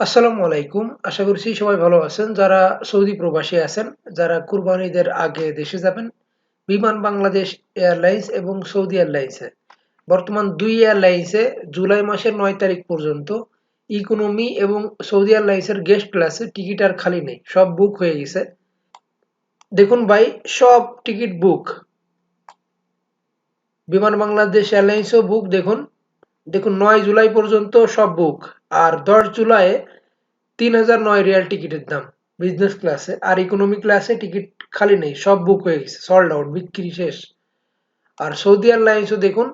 আসসালামু আলাইকুম। আশা করছি সবাই ভালো আছেন। যারা সৌদি প্রবাসী আছেন, যারা কুরবানিদের আগে দেশে যাবেন, বিমান বাংলাদেশ এয়ারলাইন্স এবং সৌদি এয়ারলাইন্সে বর্তমান ২ এয়ারলাইন্সে জুলাই মাসের ৯ তারিখ পর্যন্ত ইকোনমি এবং সৌদি এয়ারলাইন্সের গেস্ট ক্লাসে টিকিট আর খালি নেই। সব বুক হয়ে গেছে। দেখুন ভাই, সব টিকিট বুক। বিমান বাংলাদেশ এয়ারলাইন্সও বুক দেখুন। দেখুন ৯ জুলাই পর্যন্ত সব বুক। আর ১০ জুলাই ৩,০০৯ রিয়াল টিকিটের দাম বিজনেস ক্লাসে। আর ইকোনমি ক্লাসে টিকিট খালি নেই, সব বুক হয়ে গেছে, সোল্ড আউট, বিক্রি শেষ। আর সৌদি এয়ারলাইন্সও দেখুন,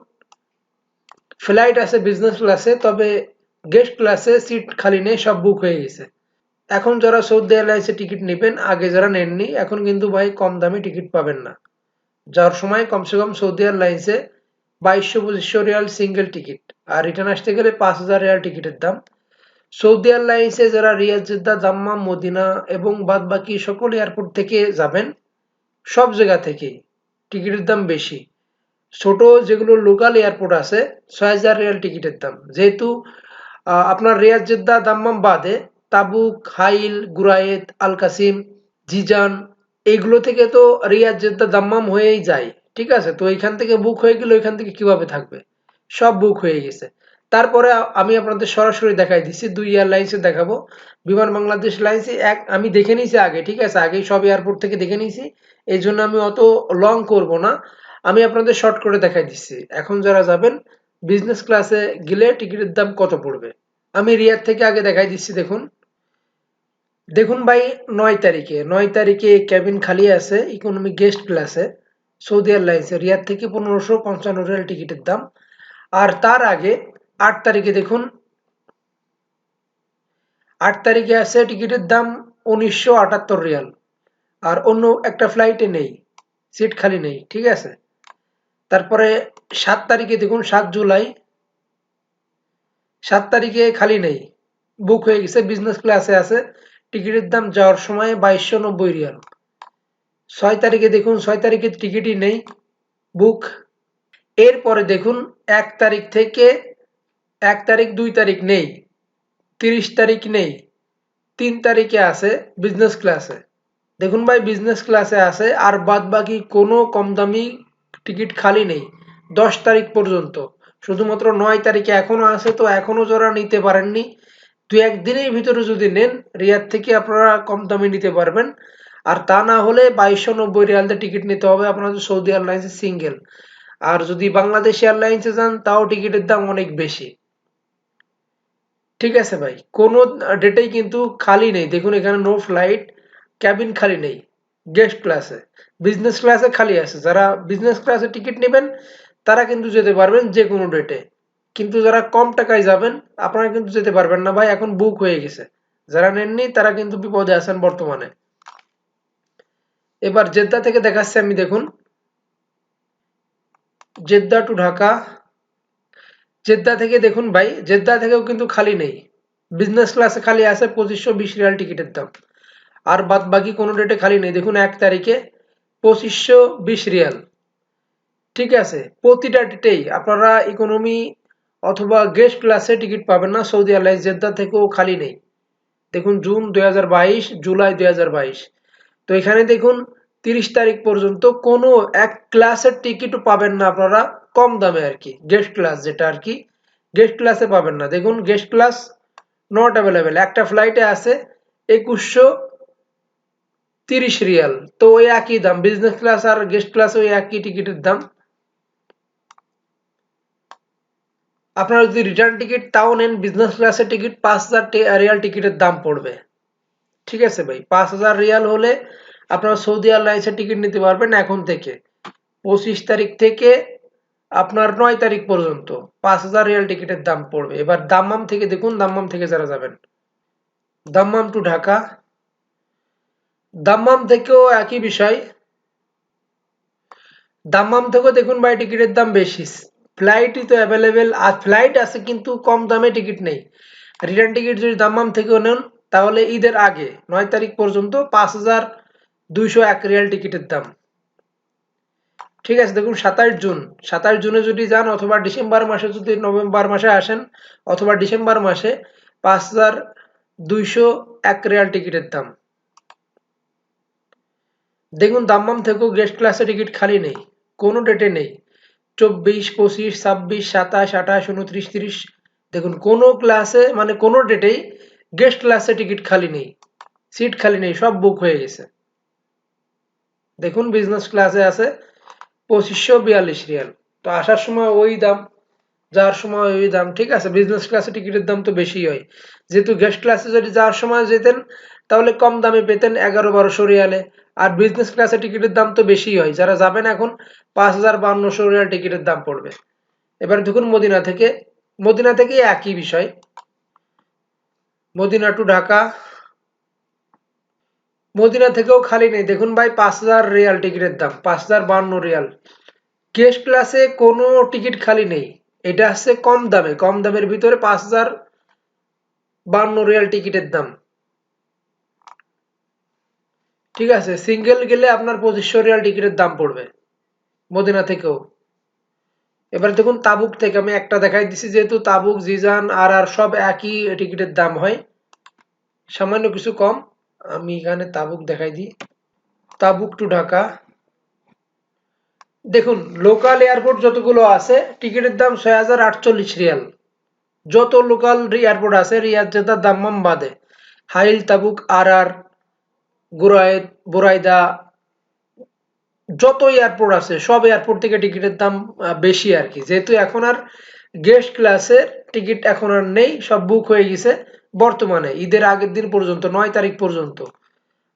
ফ্লাইট আছে বিজনেস ক্লাসে, তবে গেস্ট ক্লাসে সিট খালি নেই, সব বুক হয়ে গেছে। এখন যারা সৌদি এয়ারলাইন্সে টিকিট নেবেন, আগে যারা নেননি, এখন কিন্তু ভাই কম দামে টিকিট পাবেন না। যাওয়ার সময় কমসে কম সৌদি এয়ারলাইন্সে ২২০০-২৫০০ রিয়াল সিঙ্গেল টিকিট, আর রিটার্ন আসতে গেলে ৫,০০০ রিয়াল টিকিটের দাম। সৌদি এয়ারলাইন্সে যারা রিয়াদ, জেদ্দা, দাম্মাম, মদিনা এবং বাদবাকি সকল এয়ারপোর্ট থেকে যাবেন, সব জায়গা থেকেই টিকিটের দাম বেশি। ছোট যেগুলো লোকাল এয়ারপোর্ট আছে, ৬,০০০ রিয়াল টিকিটের দাম। যেহেতু আপনার রিয়াদ, জেদ্দা, দাম্মাম বাদে তাবুক, হাইল, গুরায়েত, আল কাসিম, জিজান এইগুলো থেকে তো রিয়াদ, জেদ্দা, দাম্মাম হয়েই যায়। ঠিক আছে? তো এইখান থেকে বুক হয়ে গেলে ওইখান থেকে কিভাবে থাকবে? সব বুক হয়ে গেছে। তারপরে আমি আপনাদের সরাসরি দেখাই দিচ্ছি, ২ এয়ারলাইন্সে দেখাবো। বিমান বাংলাদেশ লাইন্সে আমি দেখে নিয়েছি আগে, ঠিক আছে? আগেই সব এয়ারপোর্ট থেকে দেখে নিয়েছি। এইজন্য আমি অত লং করব না। আমি আপনাদের শর্ট করে দেখাই দিচ্ছি। এখন যারা যাবেন, বিজনেস ক্লাসে গেলে টিকিটের দাম কত পড়বে? আমি রিয়াদ থেকে আগে দেখাই দিচ্ছি দেখুন। দেখুন ভাই, ৯ তারিখে ক্যাবিন খালি আছে ইকোনমি গেস্ট ক্লাসে সৌদি এয়ারলাইন্সে। রিয়াদ থেকে ১৫৫৫ রিয়াল টিকিটের দাম। আর তার আগে ৮ তারিখে দেখুন, ৮ তারিখে আছে টিকিটের দাম ১৯৭৮ রিয়াল। আর অন্য একটা ফ্লাইটে নেই, সিট খালি নেই। ঠিক আছে? তারপরে ৭ তারিখে দেখুন, ৭ জুলাই, ৭ তারিখে খালি নেই, বুক হয়ে গেছে, বিজনেস ক্লাসে আছে। টিকিটের দাম যাওয়ার সময় ২২৯০ রিয়াল। ৬ তারিখে দেখুন, ৬ তারিখে টিকিটই নেই, বুক। এরপরে দেখুন, ১ তারিখ থেকে ১ তারিখ, ২ তারিখ নেই, ৩০ তারিখ নেই, ৩ তারিখে আছে বিজনেস ক্লাসে। দেখুন ভাই, বিজনেস ক্লাসে আছে, আর বাদ বাকি কোনো কম দামি টিকিট খালি নেই ১০ তারিখ পর্যন্ত। শুধুমাত্র ৯ তারিখে এখনো আছে, তো এখনো যারা নিতে পারেননি, ২-১ দিনের ভিতরে যদি নেন, রিয়াদ থেকে আপনারা কম দামে নিতে পারবেন। আর তা না হলে ২২৯০ রিয়াল দিয়ে টিকিট নিতে হবে আপনাদের সৌদি এয়ারলাইন্সে সিঙ্গেল। আর যদি বাংলাদেশ এয়ারলাইন্সে যান, তাও টিকিটের দাম অনেক বেশি। ঠিক আছে ভাই, কোনো ডেটেই কিন্তু খালি নেই। দেখুন এখানে নো ফ্লাইট, ক্যাবিন খালি নেই গেস্ট ক্লাসে। বিজনেস ক্লাসে খালি আছে। যারা বিজনেস ক্লাসে টিকিট নেবেন, তারা কিন্তু যেতে পারবেন যে কোনো ডেটে। কিন্তু যারা কম টাকায় যাবেন, আপনারা কিন্তু যেতে পারবেন না ভাই, এখন বুক হয়ে গেছে। যারা নেননি তারা কিন্তু বিপদে আছেন বর্তমানে। এবার জেদ্দা থেকে দেখাচ্ছি আমি, দেখুন জেদ্দা টু ঢাকা। জেদ্দা থেকে দেখুন ভাই, জেদ্দা থেকেও কিন্তু খালি নেই। বিজনেস ক্লাসে খালি আছে ২৫২০ রিয়াল টিকিটের দাম। আর বাদ বাকি কোনো ডেটে খালি নেই। দেখুন ১ তারিখে ২৫২০ রিয়াল। ঠিক আছে? প্রতিটা ডেটেই আপনারা ইকোনমি অথবা গেস্ট ক্লাসে টিকিট পাবেন না। সৌদি এয়ারলাইন্স জেদ্দা থেকেও খালি নেই। দেখুন জুন ২০২২, জুলাই ২০২২। তো এখানে দেখুন ৩০ তারিখ পর্যন্ত কোনো এক ক্লাসের টিকিটও পাবেন না আপনারা, কম দামে আর কি। গেস্ট ক্লাস যেটা আর কি, গেস্ট ক্লাসে পাবেন না। দেখুন গেস্ট ক্লাস নট অ্যাভেলেবেল। একটা ফ্লাইটে আছে ২১৩০ রিয়াল। তো ওই একই দাম, বিজনেস ক্লাস আর গেস্ট ক্লাস ওই একই টিকিটের দাম। আপনারা যদি রিটার্ন টিকিট তাও নেন, বিজনেস ক্লাসের টিকিট ৫,০০০ রিয়াল টিকিটের দাম পড়বে। ঠিক আছে ভাই, ৫,০০০ রিয়াল হলে আপনারা সৌদি এয়ারলাইন্সের টিকিট নিতে পারবেন এখন থেকে। ২৫ তারিখ থেকে আপনার ৯ তারিখ পর্যন্ত ৫,০০০ রিয়াল টিকিটের দাম পড়বে। এবার দাম্মাম থেকে দেখুন, দাম্মাম থেকে যারা যাবেন, দাম্মাম টু ঢাকা। দাম্মাম থেকেও একই বিষয়। দাম্মাম থেকেও দেখুন ভাই, টিকিটের দাম বেশি। ফ্লাইটই তো অ্যাভেলেবেল, আর ফ্লাইট আছে কিন্তু কম দামে টিকিট নেই। রিটার্ন টিকিট যদি দাম্মাম থেকেও নেন, তাহলে ঈদের আগে ৯ তারিখ পর্যন্ত ৫,২০১ রিয়াল টিকিটের দাম। ঠিক আছে? দেখুন ২৭ জুন, ২৭ জুনে যদি যান, অথবা ডিসেম্বর মাসে যদি নভেম্বর মাসে আসেন, অথবা ডিসেম্বর মাসে, ৫,০০০ 201 রিয়াল টিকিটের দাম। দেখুন দাম্মাম থেকেও গেস্ট ক্লাসে টিকিট খালি নেই, কোনো ডেটে নেই। 24, 25, 26, 27, 28, 29, 30, দেখুন কোনো ক্লাসে মানে কোনো ডেটেই গেস্ট ক্লাসে টিকিট খালি নেই, সিট খালি নেই, সব বুক হয়ে গেছে। দেখুন বিজনেস ক্লাসে আছে 2542 রিয়াল। তো আসার সময় ওই দাম, যাওয়ার সময় ওই দাম, ঠিক আছে। বিজনেস ক্লাসে টিকিটের দাম তো বেশি হয়, যেহেতু গেস্ট ক্লাসে যদি যাওয়ার সময় যেতেন তাহলে কম দামে পেতেন 1100-1200 রিয়ালে। আর বিজনেস ক্লাসে টিকিটের দাম তো বেশি হয়, যারা যাবেন এখন 5000-5200 রিয়াল টিকিটের দাম পড়বে। এবার দেখুন মদিনা থেকে একই বিষয়, মদিনা টু ঢাকা, মদিনা থেকেও খালি নেই। দেখুন ভাই 5000 রিয়াল টিকিটের দাম, 5052 রিয়াল। গেস্ট ক্লাসে কোনো টিকিট খালি নেই, এটা হচ্ছে কম দামে, কম দামের ভিতরে 5052 রিয়াল টিকিটের দাম, ঠিক আছে। সিঙ্গেল গেলে আপনার 2500 রিয়াল টিকিটের দাম পড়বে মদিনা থেকেও। এবার দেখুন তাবুক থেকে আমি একটা দেখাই দিছি, যেহেতু তাবুক, জিজান আর সব একই টিকিটের দাম হয়, সামান্য কিছু কম। আমি এখানে তাবুক দেখাই দিই, তাবুক টু ঢাকা। দেখুন লোকাল এয়ারপোর্ট যতগুলো আছে টিকিটের দাম 6048 রিয়াল। যত লোকাল এয়ারপোর্ট আছে রিয়াদ, জেদ্দা, দাম্মাম বাদে, হাইল, তাবুক, আর গুরায়েদ, বুরাইদা, যত এয়ারপোর্ট আছে সব এয়ারপোর্ট থেকে টিকিটের দাম বেশি আর কি, যেহেতু এখন আর গেস্ট ক্লাসের টিকিট এখন আর নেই, সব বুক হয়ে গেছে বর্তমানে ঈদের আগের দিন পর্যন্ত, 9 তারিখ পর্যন্ত।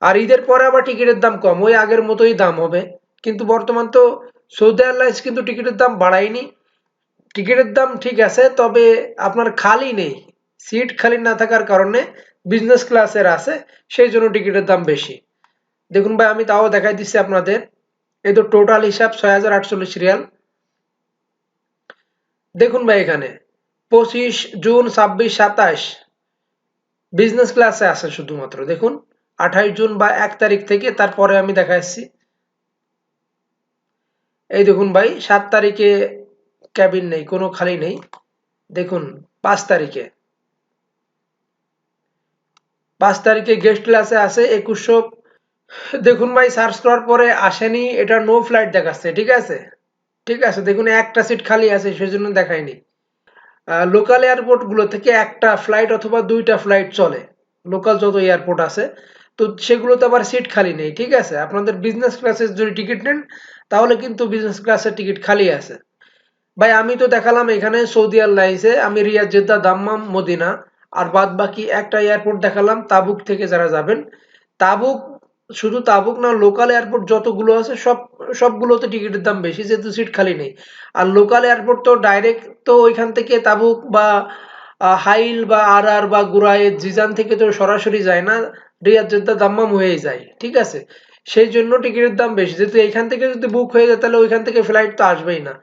আর ঈদের পরে আবার টিকিটের দাম কম, ওই আগের মতোই দাম হবে। কিন্তু বর্তমান তো সৌদি এয়ারলাইন্স কিন্তু টিকিটের দাম বাড়ায়নি, টিকিটের দাম ঠিক আছে, তবে আপনার খালি নেই, সিট খালি না থাকার কারণে বিজনেস ক্লাসের আছে, সেই জন্য টিকিটের দাম বেশি। দেখুন ভাই আমি তাও দেখাই দিচ্ছি আপনাদের, এই তো টোটাল হিসাব 6048 রিয়াল। দেখুন ভাই এখানে 25 জুন, 26, 27 বিজনেস ক্লাসে আছে শুধুমাত্র। দেখুন 28 জুন বা 1 তারিখ থেকে, তারপরে আমি দেখাচ্ছি। এই দেখুন ভাই 7 তারিখে ক্যাবিন নেই, কোনো খালি নেই। দেখুন 5 তারিখে, 5 তারিখে গেস্ট ক্লাসে আছে 2100। দেখুন ভাই সার্চ করার পরে আসেনি, এটা নো ফ্লাইট দেখাচ্ছে, ঠিক আছে। ঠিক আছে, দেখুন একটা সিট খালি আছে সেজন্য দেখায়নি। লোকাল এয়ারপোর্ট গুলো থেকে একটা ফ্লাইট অথবা দুইটা ফ্লাইট চলে, লোকাল যত এয়ারপোর্ট আছে, তো সেগুলোতে আবার সিট খালি নেই, ঠিক আছে। আপনাদের বিজনেস ক্লাসের যদি টিকিট নেন তাহলে কিন্তু বিজনেস ক্লাসের টিকিট খালি আছে। ভাই আমি তো দেখালাম এখানে সৌদি এয়ারলাইন্সে, আমি রিয়াদ, জেদ্দা, দাম্মাম, মদিনা, আর বাদ বাকি একটা এয়ারপোর্ট দেখালাম তাবুক থেকে যারা যাবেন। তাবুক, শুধু তাবুক না, লোকাল এয়ারপোর্ট যতগুলো আছে সবগুলোতে টিকিটের দাম বেশি, যেহেতু সিট খালি নেই। আর লোকাল এয়ারপোর্ট তো ডাইরেক্ট তো ওইখান থেকে তাবুক বা হাইল বা আর বা গুরায়েদ, জিজান থেকে তো সরাসরি যায় না, রিয়াদ, জেদ্দা, দাম্মাম হয়ে যায়, ঠিক আছে। সেই জন্য টিকিটের দাম বেশি, যেহেতু এইখান থেকে যদি বুক হয়ে যায় তাহলে ওইখান থেকে ফ্লাইট তো আসবেই না।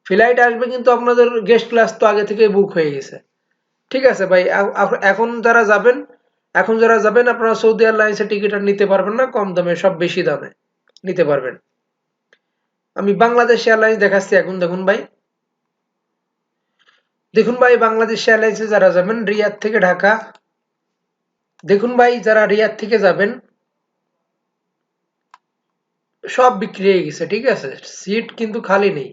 ফ্লাইট আসবে কিন্তু আপনাদের গেস্ট ক্লাস তো আগে থেকে বুক হয়ে গেছে, ঠিক আছে ভাই। এখন যারা যাবেন আপনারা সৌদি এয়ারলাইন্সের টিকিট আর নিতে পারবেন না কম দামে, সব বেশি দামে নিতে পারবেন। আমি বাংলাদেশ এয়ারলাইন্স দেখাচ্ছি এখন। দেখুন ভাই বাংলাদেশ এয়ারলাইন্সে যারা যাবেন রিয়াদ থেকে ঢাকা, দেখুন ভাই যারা রিয়াদ থেকে যাবেন সব বিক্রি হয়ে গেছে, ঠিক আছে, সিট কিন্তু খালি নেই।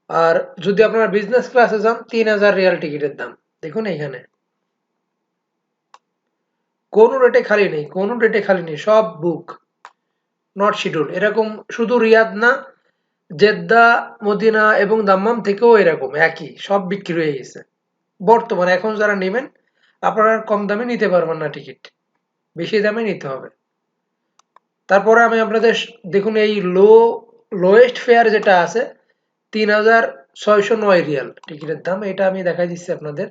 আর যদি আপনারা বিজনেস ক্লাসে যান 3000 রিয়াল টিকিটের দাম। দেখুন এইখানে কোনো রেটে খালি নেই, কোনো রেটে খালি নেই, সব বুক, নট শিডিউল। এরকম শুধু রিয়াদ না, জেদ্দা, মদিনা এবং দাম্মাম থেকেও এরকম একই, সব বিক্রি হয়ে গেছে বর্তমানে। এখন যারা নেবেন আপনারা কম দামে নিতে পারবেন না টিকিট, বেশি দামে নিতে হবে। তারপরে আমি আপনাদের দেখুন এই লোয়েস্ট ফেয়ার যেটা আছে 3609 রিয়াল টিকিটের দাম, এটা আমি দেখাই দিচ্ছি আপনাদের।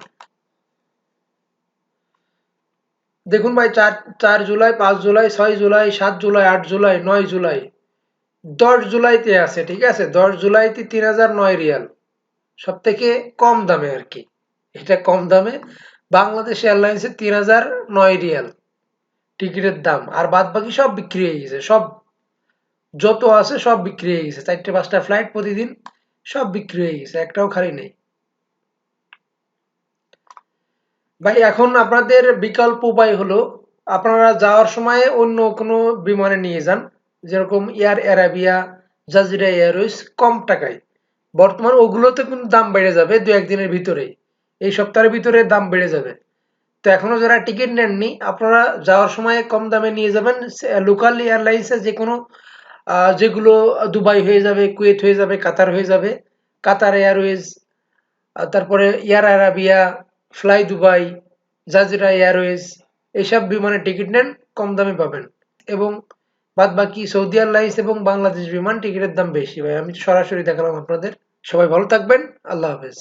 দেখুন ভাই 4 জুলাই, 5 জুলাই, 6 জুলাই, 7 জুলাই, 8 জুলাই, 9 জুলাই, 10 জুলাইতে আছে, ঠিক আছে। 10 জুলাইতে 3009 রিয়াল, সব থেকে কম দামে আর কি, এটা কম দামে বাংলাদেশ এয়ারলাইন্সে 3009 রিয়াল টিকিটের দাম। আর বাদ বাকি সব বিক্রি হয়ে গেছে, সব যত আছে সব বিক্রি হয়ে গেছে, 4টে 5টা ফ্লাইট প্রতিদিন, সব বিক্রি হয়ে গেছে, একটাও খালি নেই। ভাই এখন আপনাদের বিকল্প উপায় হলো আপনারা যাওয়ার সময় অন্য কোনো বিমানে নিয়ে যান, যেরকম এয়ার অ্যারাবিয়া, জাজিরা এয়ারওয়েজ কম টাকায়। বর্তমানে ওগুলোতে কিন্তু দাম বেড়ে যাবে দু একদিনের ভিতরেই, এই সপ্তাহের ভিতরে দাম বেড়ে যাবে। তো এখনো যারা টিকিট নেননি আপনারা যাওয়ার সময় কম দামে নিয়ে যাবেন লোকাল এয়ারলাইন্সে, যে কোনো যেগুলো দুবাই হয়ে যাবে, কুয়েত হয়ে যাবে, কাতার হয়ে যাবে, কাতার এয়ারওয়েজ, তারপরে Air Arabia, Fly Dubai, Jazeera Airways, এইসব বিমানে টিকিট নেন, কম দামে পাবেন। এবং বাদ বাকি সৌদি এয়ারলাইন্স এবং বাংলাদেশ বিমান টিকিটের দাম বেশি ভাই, আমি সরাসরি দেখালাম আপনাদের। সবাই ভালো থাকবেন, আল্লাহ হাফেজ।